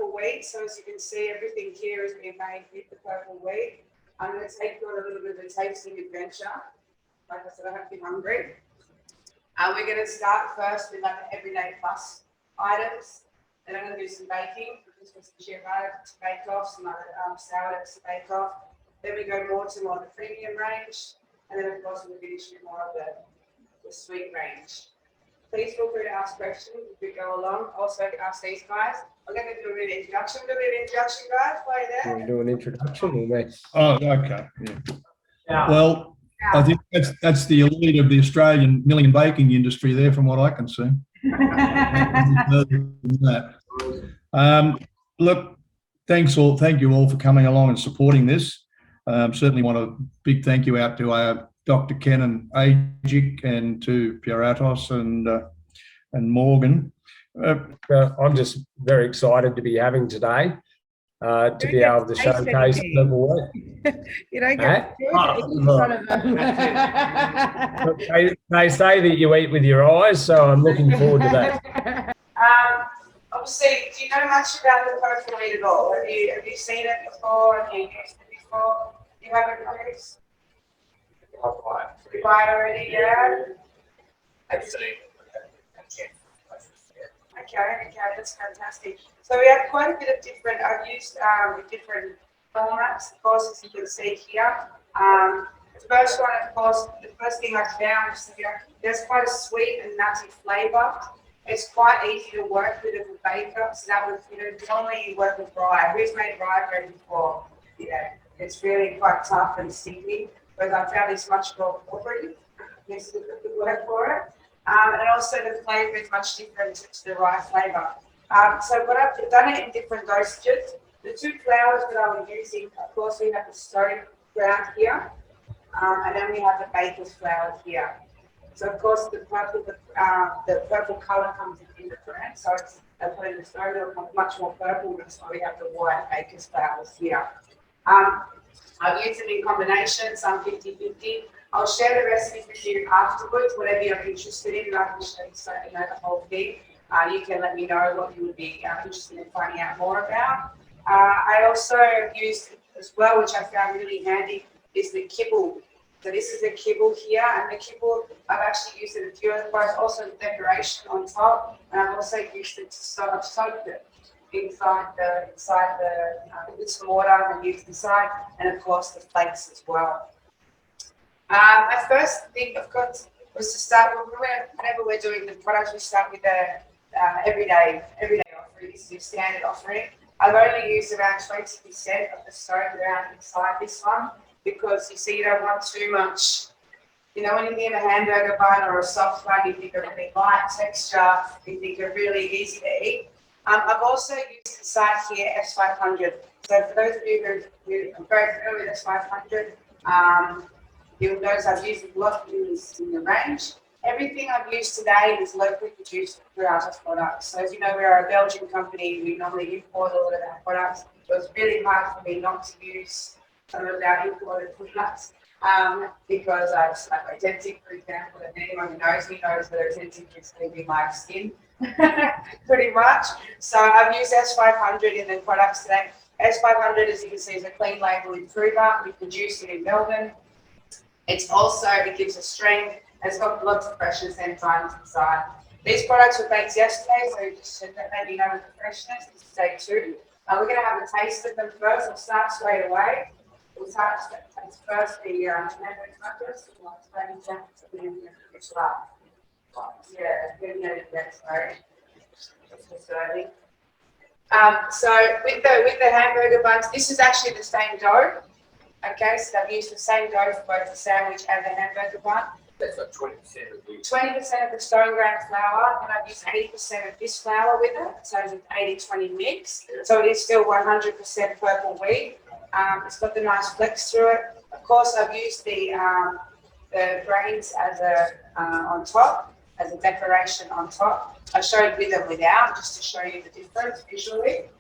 purple wheat. So as you can see, everything here is being made with the purple wheat. I'm going to take you on a little bit of a tasting adventure. Like I said, I have to be hungry. We're going to start first with like the everyday plus items. Then I'm going to do some baking, just for some ciabatta to bake off, some other sourdoughs to bake off. Then we go more to the premium range, and then of course we'll finish with more of the sweet range. Please feel free to ask questions as we go along. Also ask these guys. I'm going to do a bit of introduction. Guys, while you're there. We'll do an introduction, will we? Oh, okay. Yeah. Well, I think that's the elite of the Australian milling and baking industry there, from what I can see. Look, thank you all for coming along and supporting this. Certainly want a big thank you out to Dr. Ken and AEGIC and to Pieratos and Morgan. I'm just very excited to be having today. To be able to showcase purple wheat. You don't get in front of them. They say that you eat with your eyes, so I'm looking forward to that. Obviously, do you know much about the purple wheat at all? Have you seen it before? Have you used it before? You haven't, Chris? You buy it already, yeah? I've seen it. Okay, that's fantastic. So we have quite a bit of different, I've used different formats, of course, as you can see here. The first one, of course, the first thing I found is that there's quite a sweet and nutty flavour. It's quite easy to work with as a baker. So that was, normally you work with rye. Who's made rye bread before? Yeah, it's really quite tough and sticky, but I found it's much more corporate. This is a good word for it. And also the flavour is much different to the rye flavour. So what I've done it in different dosages. The two flours that I'm using, of course, we have the stone ground here, and then we have the baker's flour here. So of course the purple colour comes in the brand, so it's putting the stone milk much more purple. That's why we have the white baker's flours here. I've used them in combination, some 50-50. I'll share the recipes with you afterwards, whatever you're interested in. I can show you the whole thing. You can let me know what you would be interested in finding out more about. I also used as well, which I found really handy, is the kibble. So this is the kibble here, and the kibble I've actually used it a few other times. Also the decoration on top, and I've also used it to soak it inside with some water and used inside, and of course the flakes as well. My first thing, of course, was to start whenever we're doing the products, we start with the everyday offering. This is your standard offering. I've only used around 20% of the stone ground inside this one because you see you don't want too much. When you get a hamburger bun or a soft bun, you think they're really light texture, you think they're really easy to eat. I've also used inside here S500. So for those of you who are very familiar with S500, you'll notice I've used a lot in the range. Everything I've used today is locally produced throughout our products. So as you know, we're a Belgian company. We normally import a lot of our products. So it's really hard for me not to use some of our imported products because like authentic, for example, and anyone who knows me knows that authentic is going to be my skin, pretty much. So I've used S500 in the products today. S500, as you can see, is a clean label improver. We produce it in Melbourne. It gives a strength. It's got lots of freshness enzymes inside. These products were baked yesterday, so just to let you know the freshness. This is day 2. We're going to have a taste of them first. We'll start straight away. We'll start first the hamburger crackers. So with the hamburger buns, this is actually the same dough. Okay, so I've used the same dough for both the sandwich and the hamburger bun. That's like 20% of the 20% of the stone ground flour, and I've used 80% of this flour with it, so it's an 80-20 mix. So it is still 100% purple wheat. It's got the nice flex through it. Of course, I've used the grains as on top, as a decoration on top. I showed with and without, just to show you the difference visually.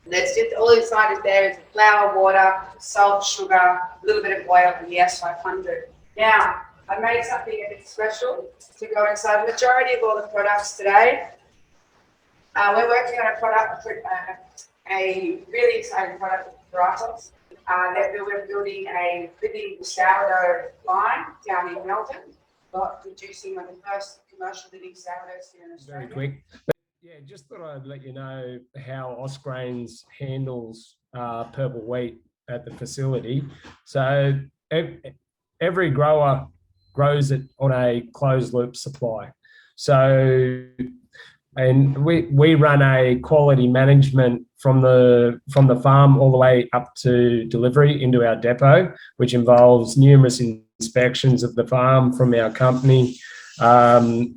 That's just all inside is there is flour, water, salt, sugar, a little bit of oil, and the S500. Now, I made something a bit special to go inside. The majority of all the products today We're working on a product, a really exciting product for us. That we're building a living sourdough line down in Melbourne, producing one of the first commercial living sourdoughs here in Australia. Very quick. Yeah, just thought I'd let you know how Austgrain handles purple wheat at the facility. So every grower grows it on a closed loop supply. So, and we run a quality management from the farm all the way up to delivery into our depot, which involves numerous inspections of the farm from our company. And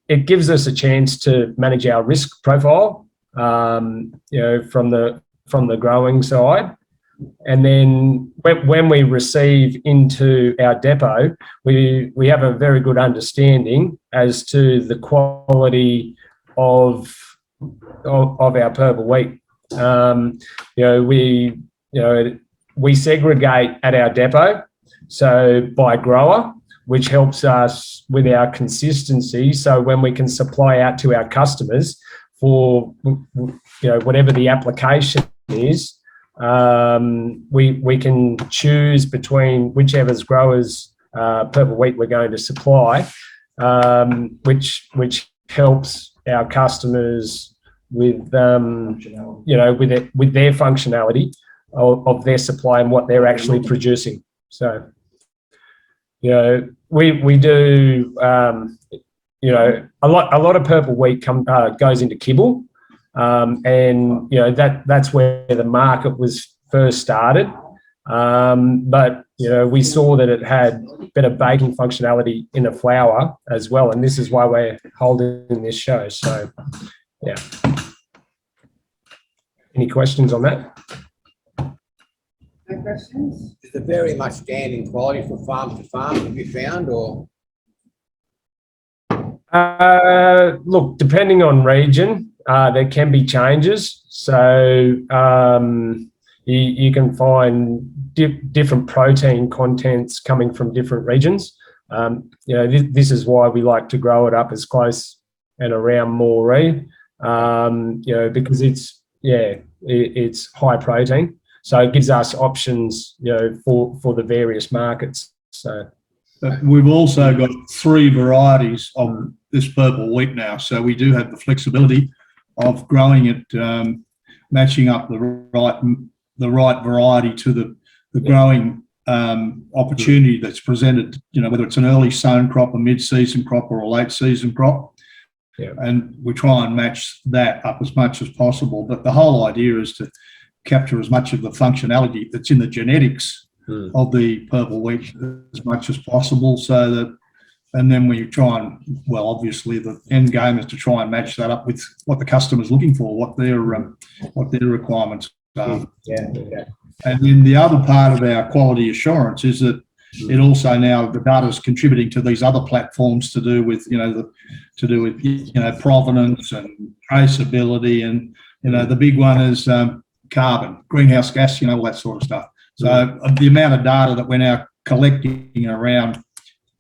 it gives us a chance to manage our risk profile, from the growing side. And then when we receive into our depot, we have a very good understanding as to the quality of our purple wheat. We segregate at our depot, so by grower, which helps us with our consistency. So when we can supply out to our customers for whatever the application is, we can choose between whichever's growers purple wheat we're going to supply, which helps our customers with with their functionality of their supply and what they're actually producing. So we do a lot of purple wheat goes into kibble, and that's where the market was first started. But we saw that it had better baking functionality in a flour as well, and this is why we're holding this show. So yeah. Any questions on that? No questions? Is there very much standing quality from farm to farm, have you found, or? Look, depending on region, there can be changes. So you can find different protein contents coming from different regions. This is why we like to grow it up as close and around Moree, because it's high protein. So it gives us options, for the various markets. So we've also got 3 varieties of this purple wheat now. So we do have the flexibility of growing it, matching up the right variety to the growing opportunity that's presented. Whether it's an early sown crop, a mid-season crop, or a late season crop. Yeah. And we try and match that up as much as possible. But the whole idea is to capture as much of the functionality that's in the genetics of the purple wheat as much as possible, so that, and then we try and, obviously the end game is to try and match that up with what the customer's looking for, what their requirements are. Yeah. And then the other part of our quality assurance is that it also now, the data is contributing to these other platforms to do with provenance and traceability, and the big one is carbon, greenhouse gas, all that sort of stuff. So the amount of data that we're now collecting around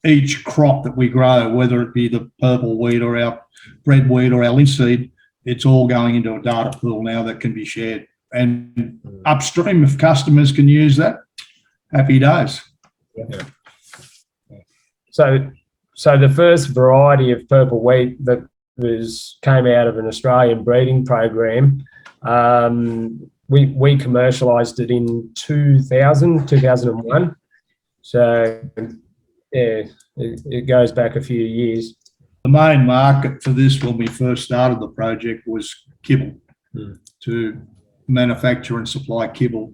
each crop that we grow, whether it be the purple wheat or our red wheat or our linseed, it's all going into a data pool now that can be shared. And upstream, if customers can use that, happy days. Yeah. So the first variety of purple wheat that came out of an Australian breeding program, we commercialised it in 2001. So yeah, it goes back a few years. The main market for this when we first started the project was kibble, to manufacture and supply kibble.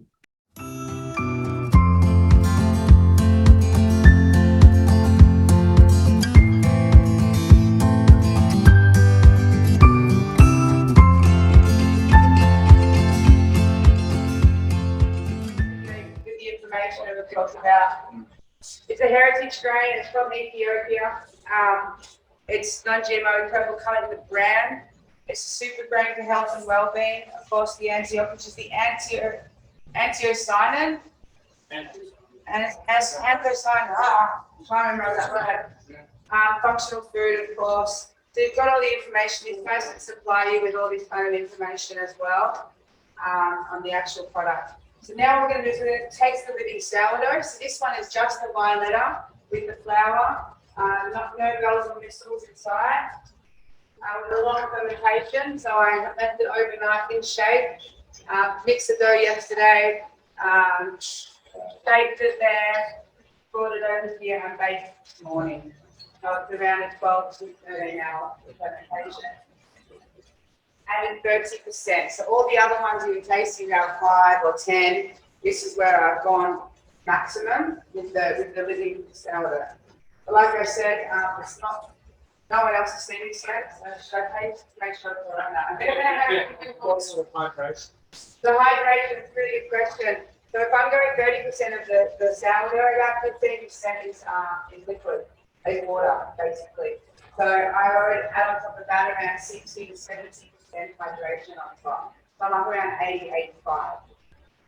We've talked about. It's a heritage grain. It's from Ethiopia. It's non-GMO, purple coloured with brown. It's a super grain for health and well-being. Of course, the antioxidant, which is the anthocyanin, and it's anthocyanin. Trying to remember that word. Functional food, of course. So you've got all the information. It's supposed to supply you with all this kind of information as well on the actual product. So now what we're going to do is we're going to take the living sourdough. So this one is just the violetta with the flour, no bells or whistles inside. With a long fermentation, so I left it overnight in shape. Mixed the dough yesterday, shaped it there, brought it over here and baked this morning. So it's around a 12 to 13 hour fermentation. Added 30%. So all the other ones you're tasting are 5 or 10. This is where I've gone maximum with the living sourdough. But like I said, it's not. No one else has seen this yet, so should I taste? Make sure it's all right now. What's the hydration? The hydration is a really good question. So if I'm going 30% of the sourdough, about 15% is liquid, is water, basically. So I already add on top of that around 60 to 70% hydration on top. So I'm up around 80, 85.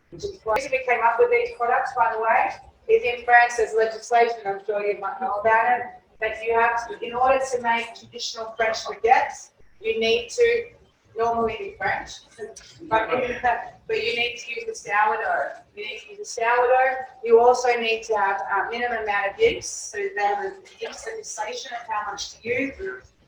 Which is why we came up with these products, by the way, is in France there's legislation, I'm sure you might know about it, that you have to, in order to make traditional French baguettes, you need to normally be French, but you need to use the sourdough. You need to use the sourdough. You also need to have a minimum amount of yeast, so they have a yeast legislation of how much to use.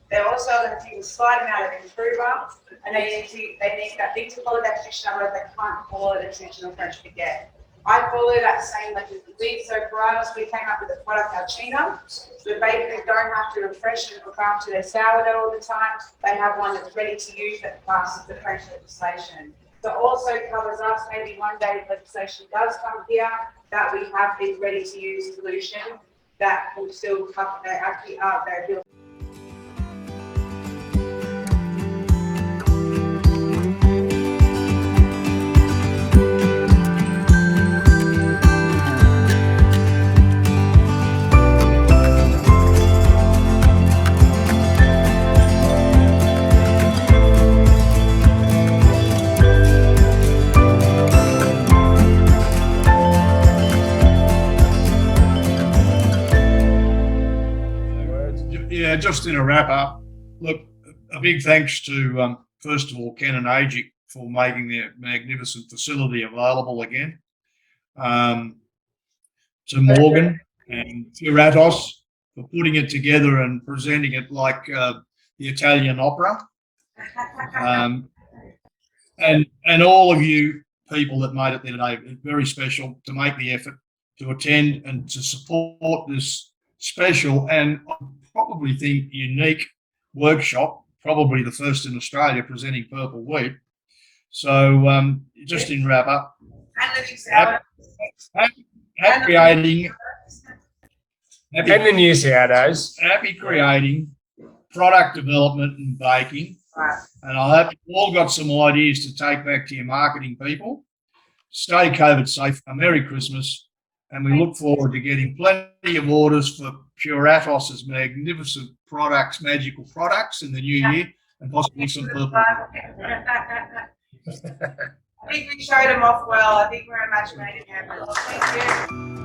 They also have to use a slight amount of improver, and they need to follow that tradition, otherwise they can't call it a traditional French baguette. I follow that same legislation. So for us, we came up with a product Alcina. So bakers don't have to refresh and look after their sourdough all the time. They have one that's ready to use that passes the French legislation. So also covers us, maybe one day if legislation does come here, that we have this ready to use solution that will still cover actually out there. Yeah, just in a wrap up, look, a big thanks to, first of all, Ken and AEGIC for making their magnificent facility available again. To Morgan and Piratos for putting it together and presenting it like the Italian opera. And all of you people that made it there today, very special to make the effort to attend and to support this special and probably think unique workshop, probably the first in Australia presenting purple wheat. So just in wrap up, happy creating, And the new sourdoughs. happy creating product development and baking. And I hope you've all got some ideas to take back to your marketing people. Stay COVID safe. A Merry Christmas. And we look forward to getting plenty of orders for Puratos's magnificent products, magical products in the new year, and possibly some purple. I think we showed them off well. I think we're a match made in heaven. Thank you.